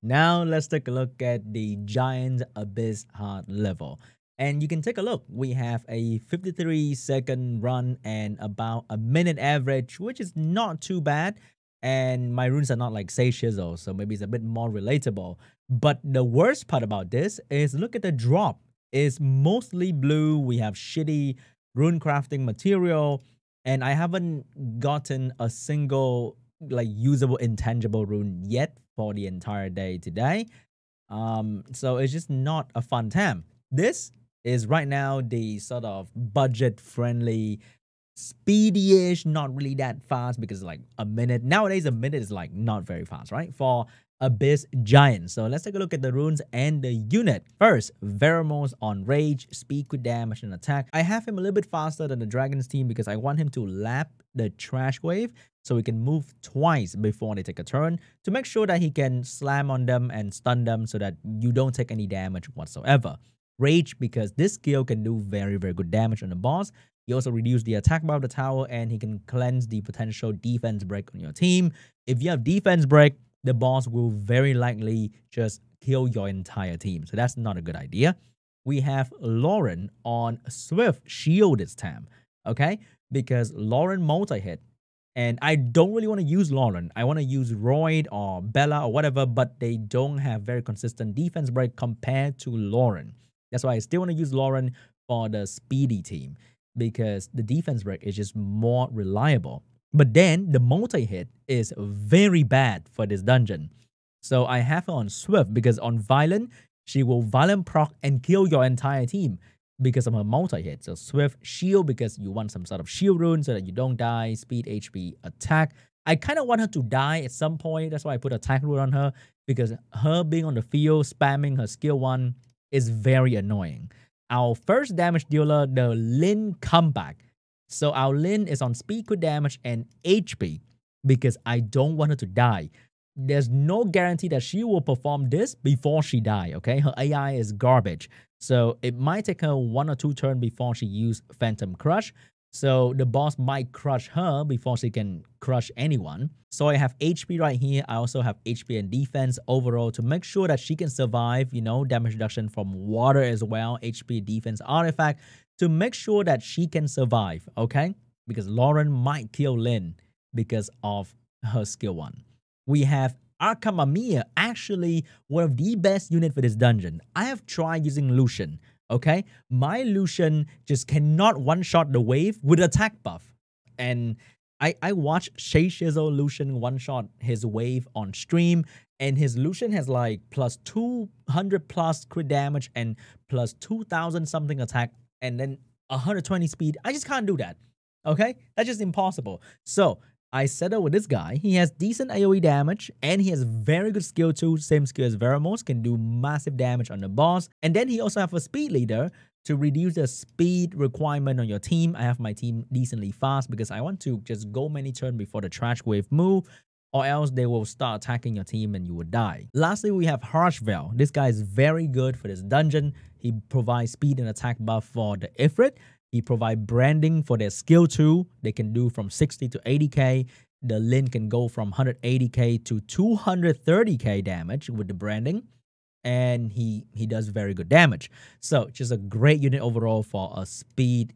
Now let's take a look at the Giant Abyss hard level. And you can take a look. We have a 53-second run and about a minute average, which is not too bad. And my runes are not like Sage Chisel, so maybe it's a bit more relatable. But the worst part about this is look at the drop. It's mostly blue. We have shitty rune crafting material. And I haven't gotten a single like usable intangible rune yet for the entire day today. So it's just not a fun time. This is right now the sort of budget friendly, speedy-ish, not really that fast because like a minute. Nowadays, a minute is like not very fast, right? For Abyss Giant. So let's take a look at the runes and the unit. First, Veromos on Rage, speed, crit damage, and attack. I have him a little bit faster than the Dragon's team because I want him to lap the Trash Wave so he can move twice before they take a turn to make sure that he can slam on them and stun them so that you don't take any damage whatsoever. Rage because this skill can do very, very good damage on the boss. He also reduces the attack bar of the tower and he can cleanse the potential defense break on your team. If you have defense break, the boss will very likely just kill your entire team. So that's not a good idea. We have Lauren on Swift Shield this time, okay? Because Lauren multi-hit. And I don't really want to use Lauren. I want to use Royd or Bella or whatever, but they don't have very consistent defense break compared to Lauren. That's why I still want to use Lauren for the speedy team because the defense break is just more reliable. But then the multi-hit is very bad for this dungeon. So I have her on Swift because on Violent, she will Violent proc and kill your entire team because of her multi-hit. So Swift Shield because you want some sort of shield rune so that you don't die. Speed, HP, attack. I kind of want her to die at some point. That's why I put attack rune on her because her being on the field, spamming her skill 1 is very annoying. Our first damage dealer, the Lin comeback. So our Lin is on speed, crit damage, and HP because I don't want her to die. There's no guarantee that she will perform this before she die, okay? Her AI is garbage. So it might take her 1 or 2 turns before she uses Phantom Crush. So the boss might crush her before she can crush anyone. So I have HP right here. I also have HP and defense overall to make sure that she can survive, you know, damage reduction from water as well, HP, defense, artifact, to make sure that she can survive, okay? Because Lauren might kill Lin because of her skill 1. We have Akhamamir, actually one of the best units for this dungeon. I have tried using Lucian. Okay, my Lucian just cannot one-shot the wave with attack buff. And I watched Sage Chisel Lucian one-shot his wave on stream, and his Lucian has like plus 200 plus crit damage and plus 2,000 something attack, and then 120 speed. I just can't do that. Okay, that's just impossible. So I settled with this guy. He has decent AoE damage and he has very good skill too. Same skill as Veromos, can do massive damage on the boss. And then he also have a speed leader to reduce the speed requirement on your team. I have my team decently fast because I want to just go many turns before the trash wave move, or else they will start attacking your team and you will die. Lastly, we have Harshvel. This guy is very good for this dungeon. He provides speed and attack buff for the Ifrit. He provides branding for their skill 2. They can do from 60 to 80k. The Lin can go from 180k to 230k damage with the branding. And he does very good damage. So just a great unit overall for a speed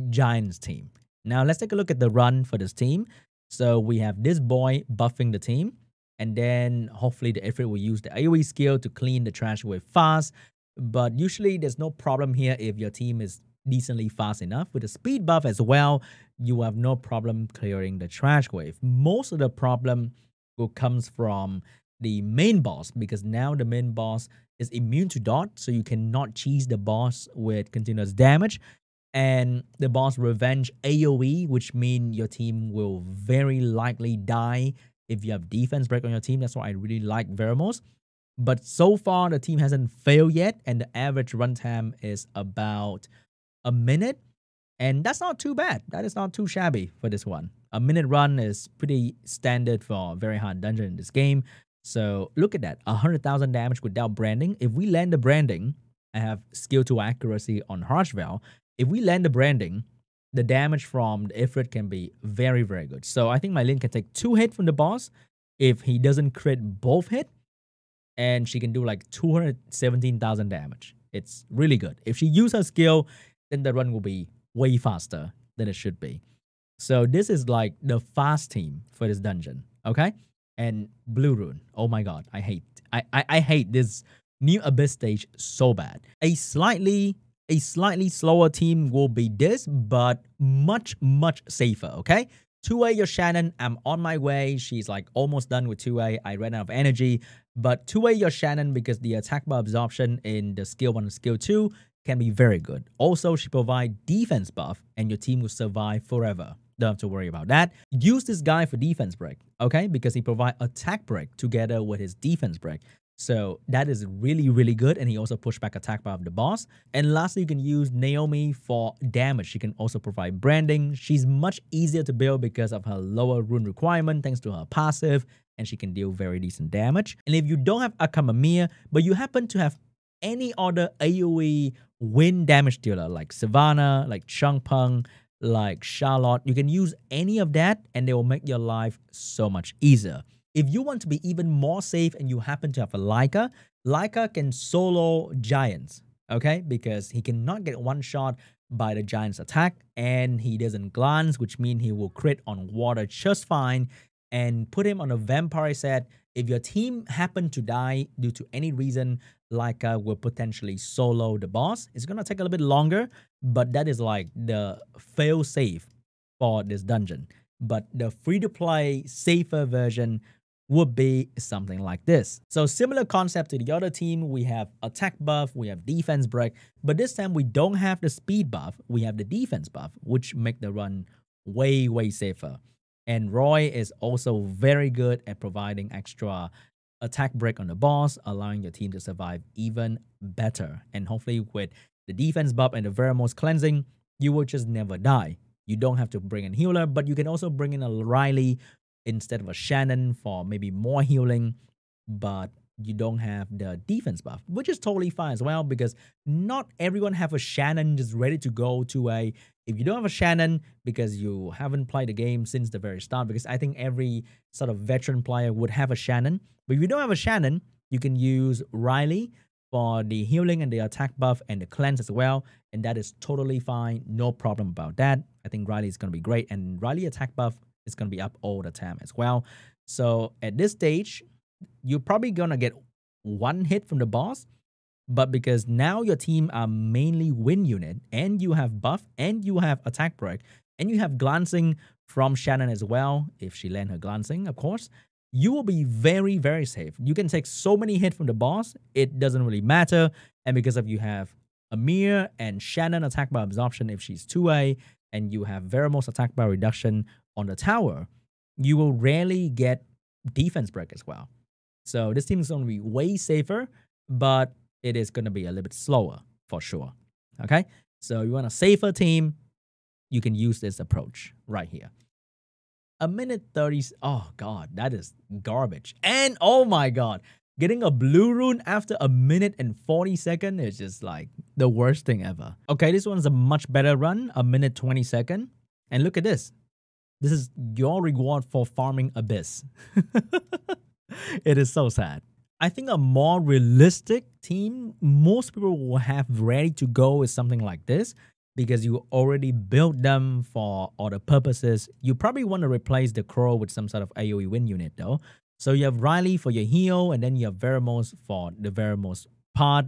Giants team. Now let's take a look at the run for this team. So we have this boy buffing the team. And then hopefully the Ifrit will use the AoE skill to clean the trash wave fast. But usually there's no problem here if your team is decently fast enough. With the speed buff as well, you have no problem clearing the trash wave. Most of the problem will comes from the main boss because now the main boss is immune to dot, so you cannot cheese the boss with continuous damage. And the boss revenge AoE, which means your team will very likely die if you have defense break on your team. That's why I really like Veromos. But so far, the team hasn't failed yet, and the average runtime is about a minute, and that's not too bad. That is not too shabby for this one. A minute run is pretty standard for a very hard dungeon in this game. So look at that, 100,000 damage without branding. If we land the branding, I have skill 2 accuracy on Harshvel. If we land the branding, the damage from the Ifrit can be very, very good. So I think my Lin can take 2 hits from the boss if he doesn't crit both hits. and she can do like 217,000 damage. It's really good. If she uses her skill, then the run will be way faster than it should be. So this is like the fast team for this dungeon, okay? And Blue Rune, oh my god, I hate this new Abyss stage so bad. A slightly slower team will be this, but much safer, okay? 2A your Shannon, I'm on my way. She's like almost done with 2A. I ran out of energy, but 2A your Shannon because the attack buff absorption in the skill 1 and skill 2 can be very good. Also, she provides defense buff and your team will survive forever. Don't have to worry about that. Use this guy for defense break, okay? Because he provides attack break together with his defense break. So that is really good. And he also push back attack buff of the boss. And lastly, you can use Naomi for damage. She can also provide branding. She's much easier to build because of her lower rune requirement thanks to her passive. And she can deal very decent damage. And if you don't have Akhamamir, but you happen to have any other AoE wind damage dealer like Savannah, like Changpeng, like Charlotte, you can use any of that and they will make your life so much easier. If you want to be even more safe and you happen to have a Leica, Leica can solo giants, okay? Because he cannot get one shot by the giant's attack and he doesn't glance, which means he will crit on water just fine and put him on a vampire set. If your team happen to die due to any reason, Leica will potentially solo the boss. It's going to take a little bit longer, but that is like the fail safe for this dungeon. But the free-to-play safer version would be something like this. So similar concept to the other team, we have attack buff, we have defense break, but this time we don't have the speed buff, we have the defense buff, which make the run way safer. And Roy is also very good at providing extra attack break on the boss, allowing your team to survive even better. And hopefully with the defense buff and the Veromos cleansing, you will just never die. You don't have to bring in healer, but you can also bring in a Riley instead of a Shannon for maybe more healing, but you don't have the defense buff, which is totally fine as well because not everyone have a Shannon just ready to go to a. If you don't have a Shannon because you haven't played the game since the very start, because I think every sort of veteran player would have a Shannon, but if you don't have a Shannon, you can use Riley for the healing and the attack buff and the cleanse as well, and that is totally fine, no problem about that. I think Riley is going to be great, and Riley attack buff is going to be up all the time as well. So at this stage, you're probably going to get one hit from the boss, but because now your team are mainly win unit and you have buff and you have attack break and you have glancing from Shannon as well, if she land her glancing, of course, you will be very safe. You can take so many hits from the boss, it doesn't really matter. And because of you have Amir and Shannon attack by absorption if she's 2A, and you have Veromos attack by reduction on the tower, you will rarely get defense break as well. So this team is going to be way safer, but it is going to be a little bit slower for sure. Okay, so you want a safer team, you can use this approach right here. A minute 30. Oh god, that is garbage. And oh my god, getting a blue rune after a minute and 40 seconds is just like the worst thing ever. Okay, this one's a much better run, a minute 20 seconds. And look at this. This is your reward for farming Abyss. It is so sad. I think a more realistic team most people will have ready to go is something like this, because you already built them for other purposes. You probably want to replace the Kro with some sort of AoE win unit though. So you have Riley for your heal, and then you have Veromos for the Veromos part.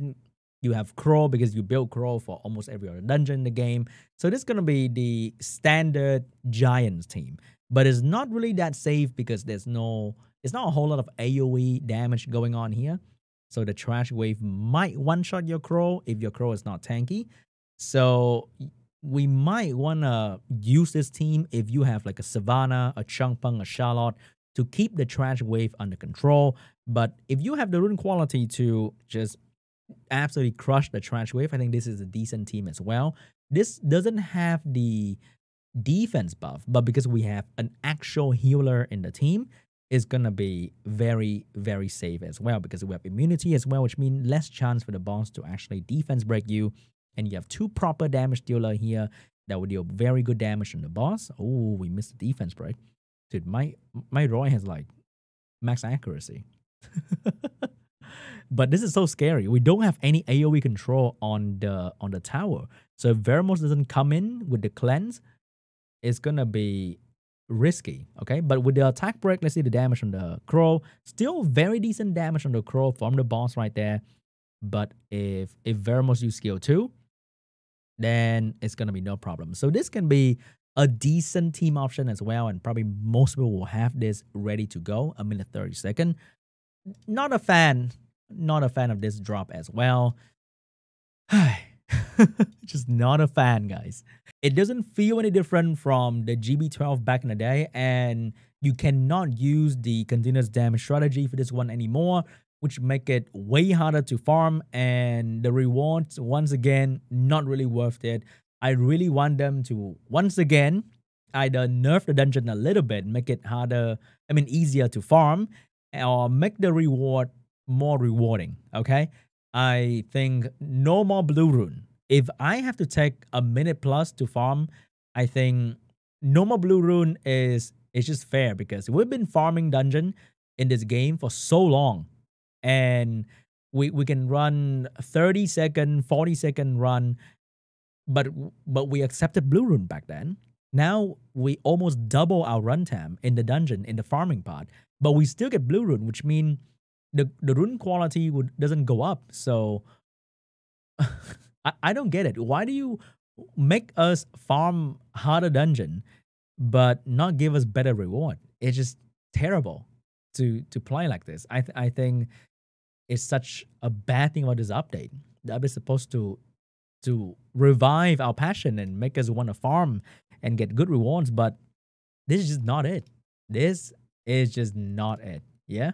You have Kro because you built Kro for almost every other dungeon in the game. So this is going to be the standard Giants team. But it's not really that safe because it's not a whole lot of AoE damage going on here. So the Trash Wave might one-shot your Kro if your Kro is not tanky. So we might want to use this team if you have like a Savannah, a Changpeng, a Charlotte, to keep the Trash Wave under control. But if you have the rune quality to just absolutely crush the Trash Wave, I think this is a decent team as well. This doesn't have the defense buff, but because we have an actual healer in the team, it's gonna be very safe as well, because we have immunity as well, which means less chance for the boss to actually defense break you. And you have two proper damage dealer here that will deal very good damage on the boss. Oh, we missed the defense break. Dude, my Roy has like max accuracy. But this is so scary. We don't have any AoE control on the tower. So if Veromos doesn't come in with the cleanse, it's gonna be risky. Okay, but with the attack break, let's see the damage on the Kro. Still very decent damage on the Kro from the boss right there. But if Veromos use skill 2, then it's gonna be no problem. So this can be a decent team option as well, and probably most people will have this ready to go. A minute 30 second. Not a fan of this drop as well. Just not a fan, guys. It doesn't feel any different from the GB12 back in the day, and you cannot use the continuous damage strategy for this one anymore, which make it way harder to farm, and the rewards, once again, not really worth it. I really want them to, once again, either nerf the dungeon a little bit, make it harder, easier to farm, or make the reward more rewarding, okay? I think no more blue rune. If I have to take a minute plus to farm, I think no more blue rune is just fair, because we've been farming dungeon in this game for so long, and we can run 30-second, 40-second run, but we accepted blue rune back then. Now we almost double our runtime in the dungeon, in the farming part, but we still get blue rune, which means the rune quality doesn't go up. So I don't get it. Why do you make us farm harder dungeon but not give us better reward? It's just terrible to play like this. I think it's such a bad thing about this update. The update is supposed to revive our passion and make us want to farm and get good rewards, but this is just not it. This is just not it. Yeah.